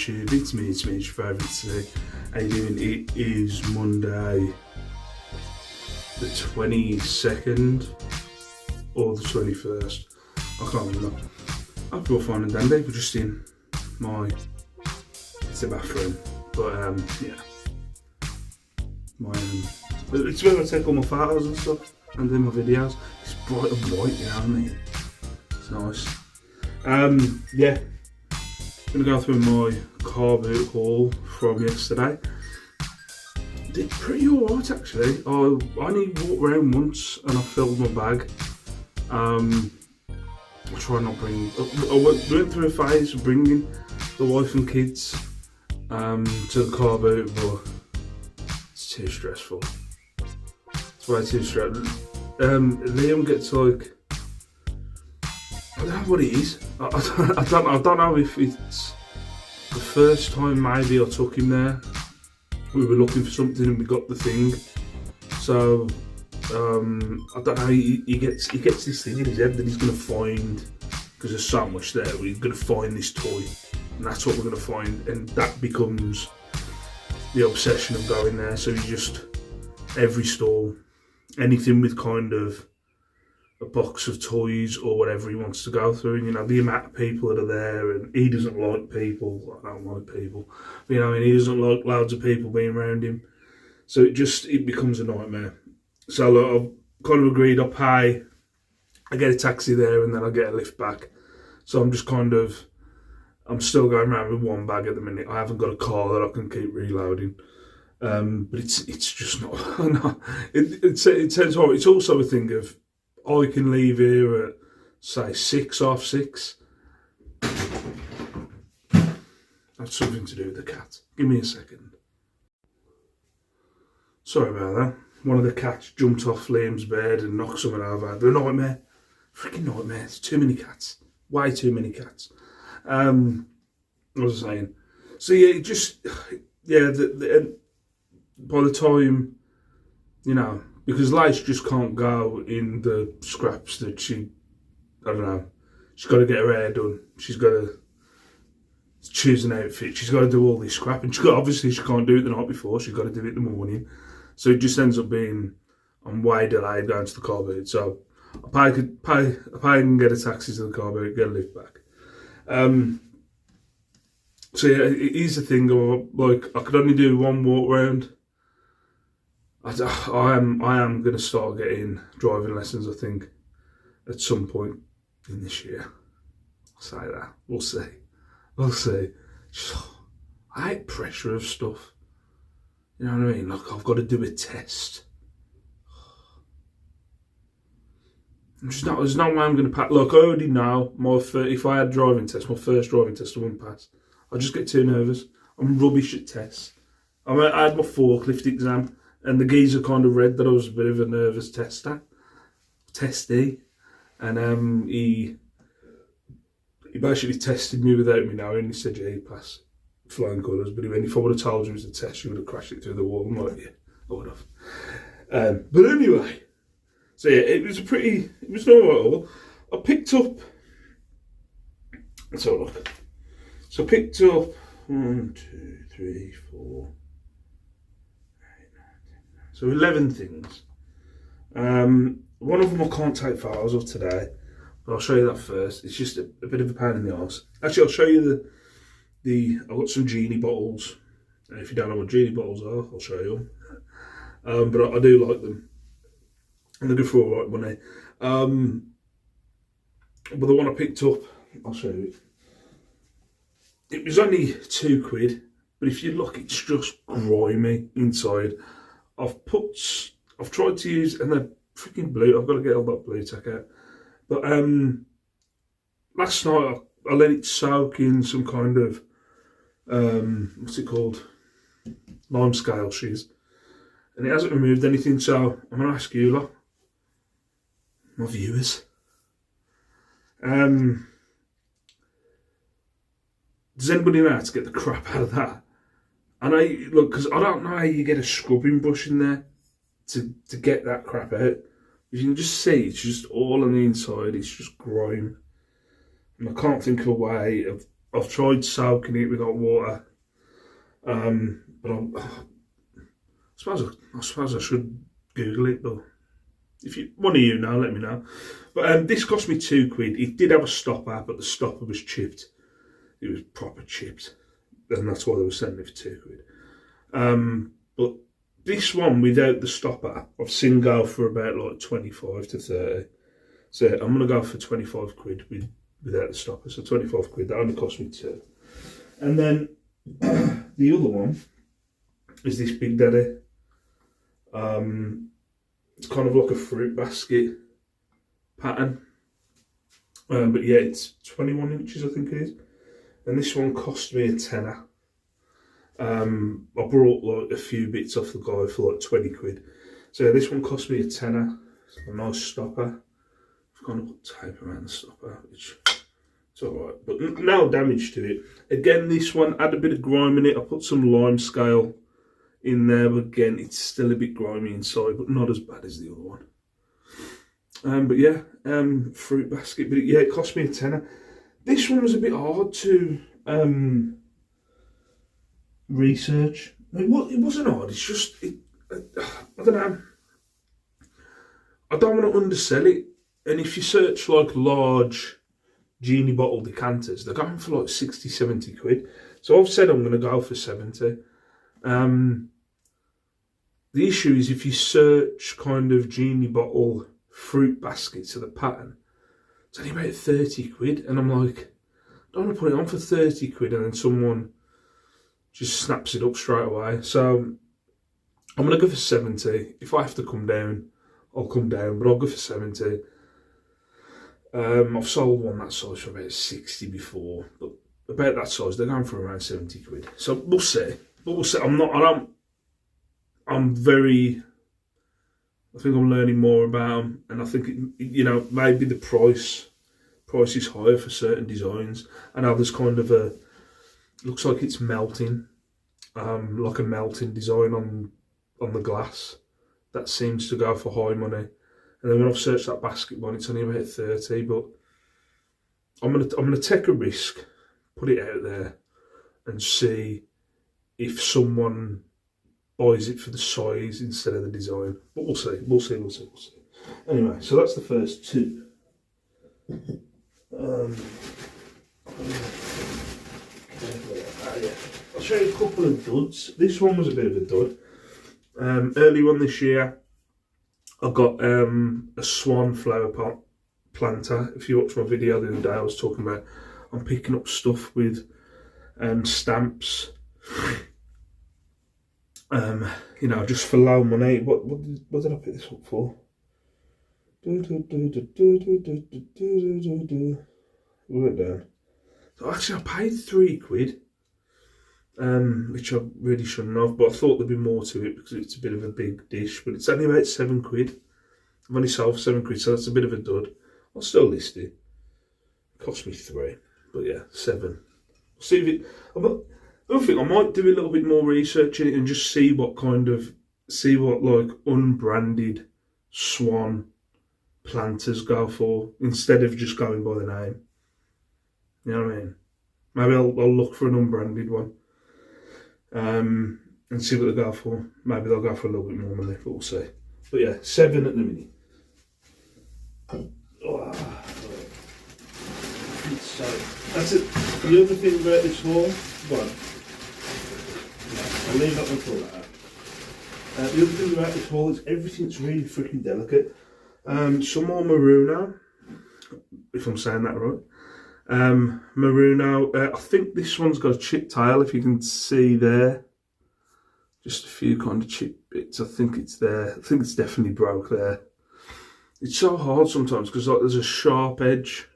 YouTube. It's me, your favourite today. How you doing? It is Monday the 22nd or the 21st. I can't remember. I feel fine and dandy. We're just in it's a bathroom. But yeah. It's where I take all my photos and stuff and do my videos. It's bright and white, you know what I mean? It's nice. Yeah. I'm gonna go through my car boot haul from yesterday. Did pretty alright actually. I only walked around once and I filled my bag. I try not bring. I went through a phase of bringing the wife and kids to the car boot, but it's too stressful. It's way too stressful. Liam gets like, I don't know what it is. I don't know if it's the first time maybe I took him there. We were looking for something and we got the thing. So I don't know. He gets this thing in his head that he's going to find, because there's so much there. We're going to find this toy, and that's what we're going to find, and that becomes the obsession of going there. So he just, every stall, anything with kind of a box of toys or whatever he wants to go through, and you know the amount of people that are there, and he doesn't like people. I don't like people, but, you know, I mean, he doesn't like loads of people being around him, so it becomes a nightmare. So look, I've kind of agreed I get a taxi there and then I get a lift back. So I'm just I'm still going around with one bag at the minute. I haven't got a car that I can keep reloading. But it's just not. No, it sounds horrible. It's also a thing of, I can leave here at say 6:30. That's something to do with the cat. Give me a second. Sorry about that. One of the cats jumped off Liam's bed and knocked something over. They're a nightmare. Freaking nightmare. There's too many cats. Way too many cats. What was I saying? So yeah, by the time, you know, because Lice just can't go in the scraps that she's got to get her hair done. She's got to choose an outfit. She's got to do all this scrap, and obviously she can't do it the night before. She's got to do it in the morning. So it just ends up being, I'm way delayed going to the car boot. So I pay and get a taxi to the car boot, get a lift back. So yeah, it is a thing of, like, I could only do one walk round. I am going to start getting driving lessons, I think, at some point in this year. I'll say that. We'll see. I hate pressure of stuff. You know what I mean? Like, I've got to do a test. There's no way I'm going to pass. Look, I already know if I had a driving test, my first driving test, I wouldn't pass. I just get too nervous. I'm rubbish at tests. I had my forklift exam, and the geezer kind of read that I was a bit of a nervous testy, and he basically tested me without me knowing. He said, yeah, you pass, flying colours. But if I would have told you it was a test, you would have crashed it through the wall. I'm like, yeah, I would have. But anyway, so yeah, it was not at all. I picked up, let's have a look. So I picked up 1, 2, 3, 4, 8, 9, 10, so 11 things. One of them I can't take photos of today, but I'll show you that first. It's just a bit of a pain in the arse. Actually, I'll show you I've got some Genie bottles. And if you don't know what Genie bottles are, I'll show you them. But I do like them. I'm looking for all right money. But the one I picked up, I'll show you. It was only £2, but if you look, it's just grimy inside. I've tried to use, and they're freaking blue. I've got to get all that blue tack out. But last night I let it soak in some kind of what's it called, lime scale shiz, and it hasn't removed anything. So I'm going to ask you lot, my viewers, does anybody know how to get the crap out of that? And because I don't know how you get a scrubbing brush in there to get that crap out. You can just see it's just all on the inside. It's just grime, and I can't think of a way of I've tried soaking it with hot water, but I suppose I should Google it. But if one of you know, let me know. But this cost me £2. It did have a stopper, but the stopper was chipped. It was proper chipped, and that's why they were selling it for £2. But this one without the stopper, I've seen go for about like 25 to 30. So I'm gonna go for £25 without the stopper. So £25. That only cost me £2. And then the other one is this Big Daddy. It's kind of like a fruit basket pattern. But yeah, it's 21 inches, I think it is. And this one cost me a tenner. I brought like a few bits off the guy for like £20. So this one cost me a tenner. It's a nice stopper. I've kind of put tape around the stopper, which it's alright. But no damage to it. Again, this one had a bit of grime in it. I put some lime scale in there, but again, it's still a bit grimy inside, but not as bad as the other one. But yeah, fruit basket. But yeah, it cost me a tenner. This one was a bit hard to research. It wasn't hard. It's just I don't know. I don't want to undersell it. And if you search like large Genie bottle decanters, they're going for like 60, 70 quid. So I've said I'm going to go for 70. The issue is if you search kind of Genie bottle fruit baskets of the pattern, it's only about 30 quid. And I'm like, I don't want to put it on for 30 quid and then someone just snaps it up straight away. So I'm going to go for 70. If I have to come down, I'll come down, but I'll go for 70. I've sold one that size for about 60 before, but about that size, they're going for around 70 quid. So we'll see. But we'll see. I think I'm learning more about them, and I think, maybe the price is higher for certain designs. I know there's kind of looks like it's melting, like a melting design on the glass. That seems to go for high money. And then when I've searched that basket one, it's only about 30. But I'm gonna take a risk, put it out there, and see if someone buys it for the size instead of the design. But we'll see. Anyway, so that's the first two. I'll show you a couple of duds. This one was a bit of a dud. Early on this year, I got a swan flower pot planter. If you watched my video the other day, I was talking about I'm picking up stuff with stamps. Just for low money. What did I pick this up for? Write down. So actually, I paid £3, which I really shouldn't have, but I thought there'd be more to it because it's a bit of a big dish. But it's only about £7. I've only sold for £7, so that's a bit of a dud. I'll still list it. It cost me £3, but yeah, 7. See if it. I think I might do a little bit more research in it and just see what like unbranded swan planters go for instead of just going by the name. You know what I mean? Maybe I'll look for an unbranded one and see what they go for. Maybe they'll go for a little bit more money, but we'll see. But yeah, 7 at the minute. Oh, so that's it. The other thing about this haul, I'll leave that one for that. The other thing about this haul is everything's really freaking delicate. Some more Murano, if I'm saying that right. Murano, I think this one's got a chipped tail, if you can see there. Just a few kind of chip bits, I think it's there. I think it's definitely broke there. It's so hard sometimes because like there's a sharp edge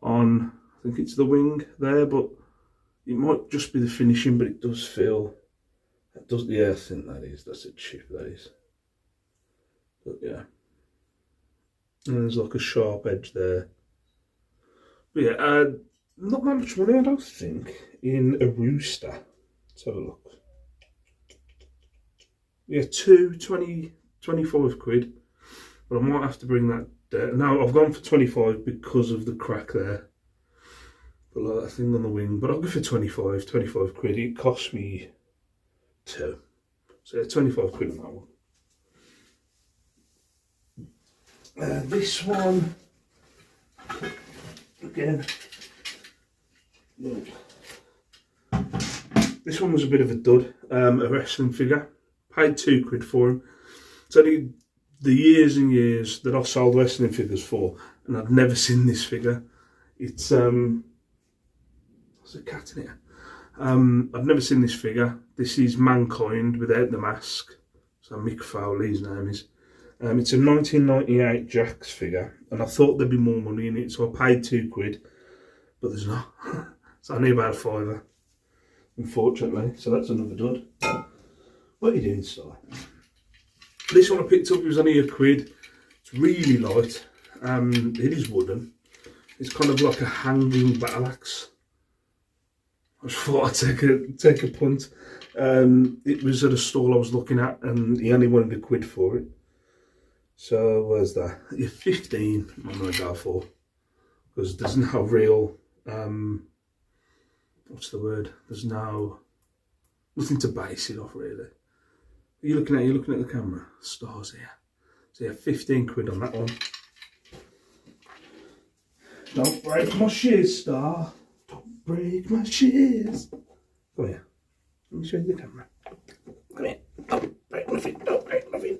on, I think it's the wing there, but it might just be the finishing, but it does feel, yeah, I think that's a chip, that is. But yeah. And there's like a sharp edge there. But yeah, not that much money, I don't think, in a rooster. Let's have a look. Yeah, 25 quid. But I might have to bring that down. Now, I've gone for 25 because of the crack there. Got like that thing on the wing, but I'll go for 25 quid. It cost me 2. So 25 quid on that one. This one, again, look. This one was a bit of a dud, a wrestling figure. Paid 2 quid for him. It's only the years and years that I've sold wrestling figures for, and I've never seen this figure. It's, there's a cat in here. I've never seen this figure. This is Mankind without the mask. So Mick Foley, his name is. It's a 1998 Jax figure, and I thought there'd be more money in it, so I paid 2 quid, but there's not. It's only about a £5, unfortunately, so that's another dud. What are you doing, Star? This one I picked up, it was only a quid. It's really light. It is wooden. It's kind of like a hanging battle axe. I just thought I'd take a punt. It was at a stall I was looking at, and he only wanted a quid for it. So where's that? You're 15. I'm gonna go for, because there's no real. What's the word? There's nothing to base it off really. Are you looking at the camera? Stars here. So yeah, 15 quid on that one. Don't break my shears, Star. Don't break my shears. Come here. Let me show you the camera. Come here. Don't break nothing. Don't break nothing.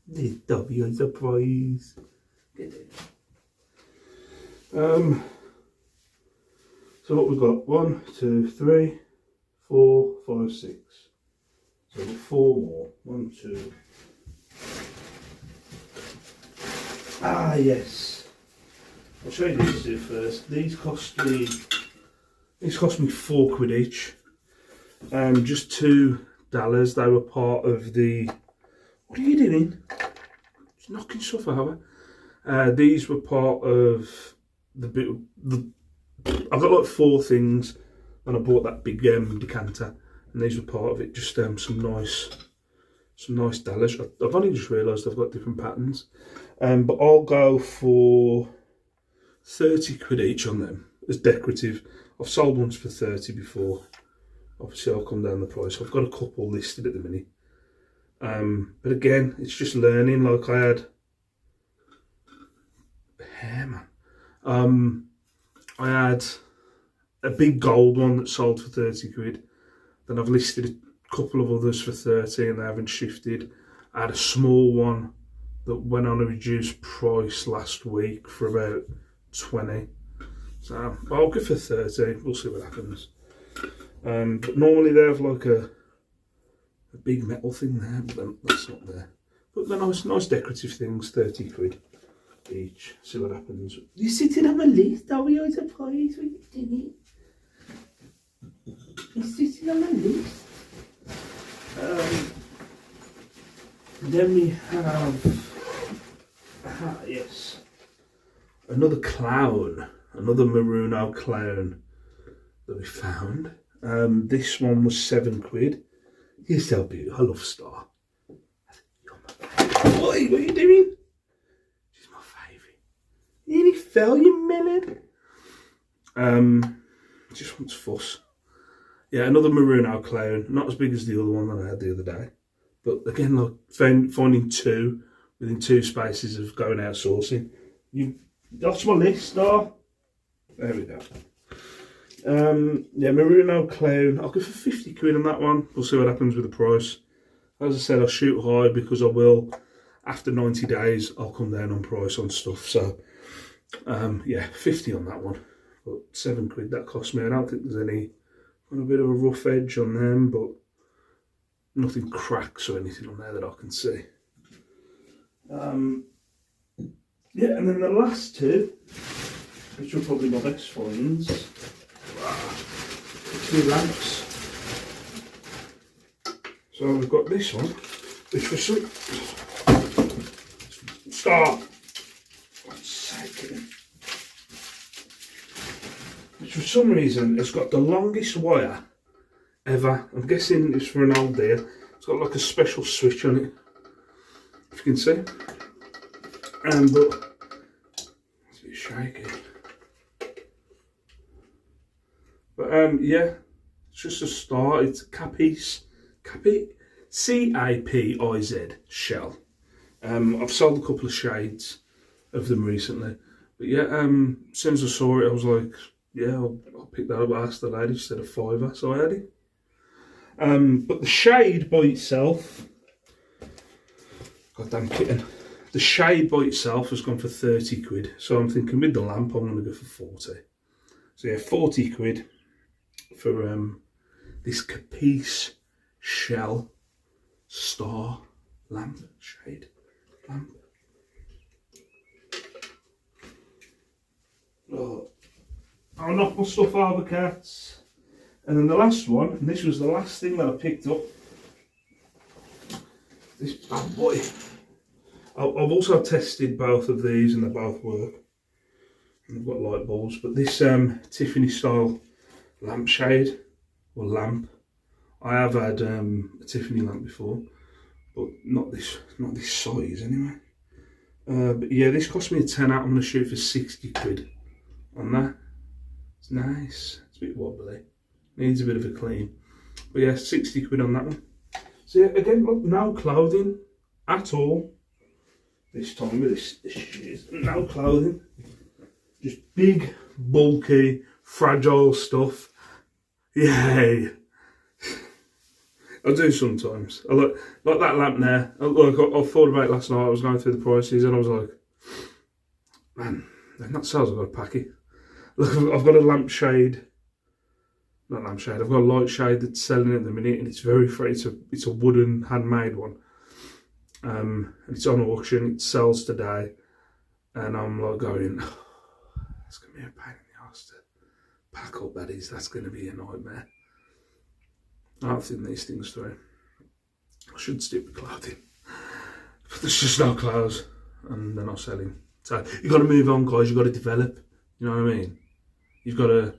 This W is a surprise. Get it. So what we've got? 1, 2, 3, 4, 5, 6. So we've got 4 more. 1, 2. Ah, yes. I'll show you these two first. These cost me 4 quid each. Just $2. They were part of the. What are you doing? Just knocking stuff over. These were part of the. I've got like 4 things, and I bought that big decanter, and these were part of it. Just some nice dollars. I've only just realised I've got different patterns, but I'll go for 30 quid each on them as decorative. I've sold ones for 30 before. Obviously, I'll come down the price. I've got a couple listed at the minute, but again, it's just learning. Like I had hair, man. I had a big gold one that sold for 30 quid. Then I've listed a couple of others for 30 and they haven't shifted. I had a small one that went on a reduced price last week for about 20. So I'll go for 30. We'll see what happens. But normally they have like a big metal thing there, but then that's not there. But they're nice decorative things, 30 quid each. See what happens. You're sitting on my list, are we? I was surprised when you did it. You're sitting on my list. Then we have, yes, another clown, another Murano clown that we found. This one was 7 quid. You're so beautiful. I love Star. What are you doing? She's my favourite. You nearly fell, you melon. Just wants fuss. Yeah, another Murano clown. Not as big as the other one that I had the other day. But again, like finding 2 within 2 spaces of going outsourcing. That's my list, Star. There we go. Yeah, Murano clown. I'll go for 50 quid on that one. We'll see what happens with the price. As I said, I'll shoot high because I will. After 90 days, I'll come down on price on stuff. So, yeah, 50 on that one. But 7 quid that cost me. I don't think there's any. Got a bit of a rough edge on them, but nothing cracks or anything on there that I can see. Yeah, and then the last 2, which are probably my best finds, 2 lamps. So we've got this one, which was some. Stop! God's sake. Which for some reason has got the longest wire ever. I'm guessing it's for an old deer. It's got like a special switch on it, if you can see. But it's a bit shaky. But yeah, it's just a start. It's CAPIZ shell. I've sold a couple of shades of them recently. But yeah, as soon as I saw it, I was like, yeah, I'll pick that up. I asked the lady, she said a £5, so I had it. But the shade by itself, goddamn kitten, the shade by itself has gone for 30 quid. So I'm thinking with the lamp, I'm going to go for 40. So yeah, 40 quid for this Capice shell star lamp shade lamp. Oh, I'll knock my stuff over, cats. And then the last one, and this was the last thing that I picked up. This bad boy. I've also tested both of these and they both work. And I've got light bulbs, but this Tiffany style lampshade or lamp. I have had a Tiffany lamp before, but not this size anyway. But yeah, this cost me a tenner. I'm gonna shoot for 60 quid on that. It's nice. It's a bit wobbly. Needs a bit of a clean. But yeah, 60 quid on that one. So yeah, again, look, no clothing at all. This time with this shoes, no clothing. Just big, bulky, fragile stuff. Yay! I do sometimes. I like that lamp there. I thought about it last night. I was going through the prices and I was like, man, that sells. I've got a packet. Look, I've got a lampshade. Not lampshade. I've got a light shade that's selling at the minute, and it's very free. It's a wooden handmade one. And it's on auction. It sells today, and I'm like going, oh, that's gonna be a pain in the arse to pack up. That is. That's gonna be a nightmare. I don't think these things through. I should stick with clothing, but there's just no clothes, and they're not selling. So you got to move on, guys. You got to develop. You know what I mean? You've got to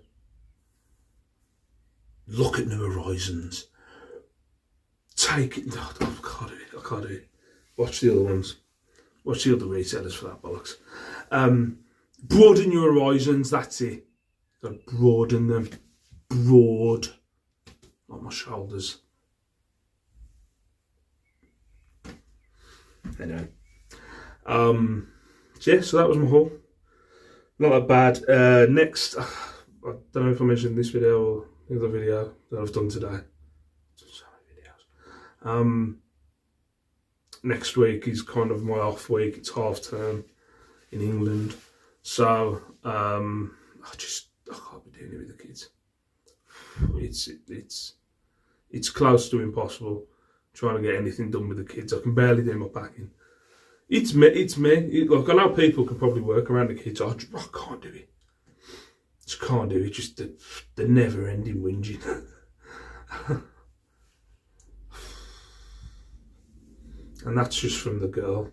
look at new horizons. Take it. Oh, I can't do it. Watch the other ones. Watch the other resellers for that bollocks. Broaden your horizons. That's it. You've got to broaden them. Broad. Not my shoulders. Anyway. So yeah, so that was my haul. Not that bad. Next, I don't know if I mentioned this video or the other video that I've done today. So many videos. Next week is kind of my off week. It's half term in England, so I can't be doing it with the kids. It's close to impossible trying to get anything done with the kids. I can barely do my packing. It's me. Like, I know people can probably work around the kids. I can't do it. Just can't do it. Just the never-ending whinging. And that's just from the girl.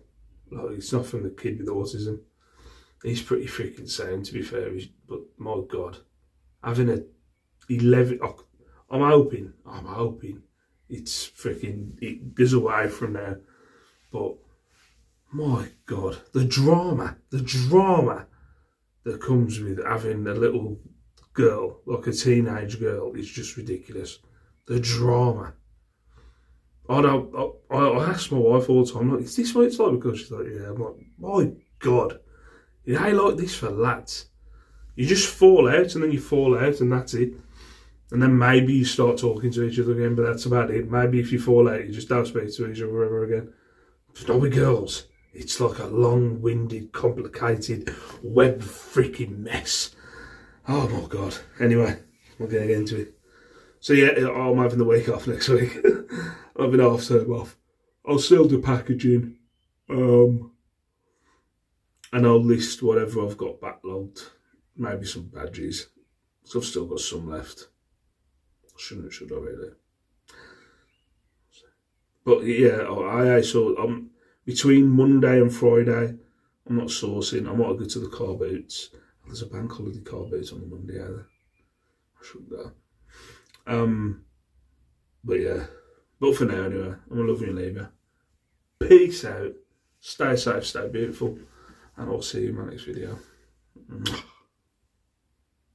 Like, it's not from the kid with autism. He's pretty freaking sound, to be fair. But my God, having a 11. I'm hoping it goes away from now. But my God, the drama that comes with having a little girl, like a teenage girl, is just ridiculous. The drama. I ask my wife all the time, like, is this what it's like? Because she's like, yeah. I'm like, my God, it ain't like this for lads. You just fall out and then you fall out and that's it. And then maybe you start talking to each other again, but that's about it. Maybe if you fall out, you just don't speak to each other ever again. But not with girls. It's like a long-winded, complicated, web freaking mess. Oh my God. Anyway, we'll get into it. So yeah, I'm having the week off next week. I'm having half term off. I'll still do packaging. And I'll list whatever I've got backlogged. Maybe some badges. So I've still got some left. Should I really? But yeah, so between Monday and Friday, I'm not sourcing. I might go to the car boots. There's a bank holiday car boots on the Monday either. I should go. But yeah. But for now anyway, I'm gonna love you and leave you. Peace out. Stay safe, stay beautiful. And I'll see you in my next video.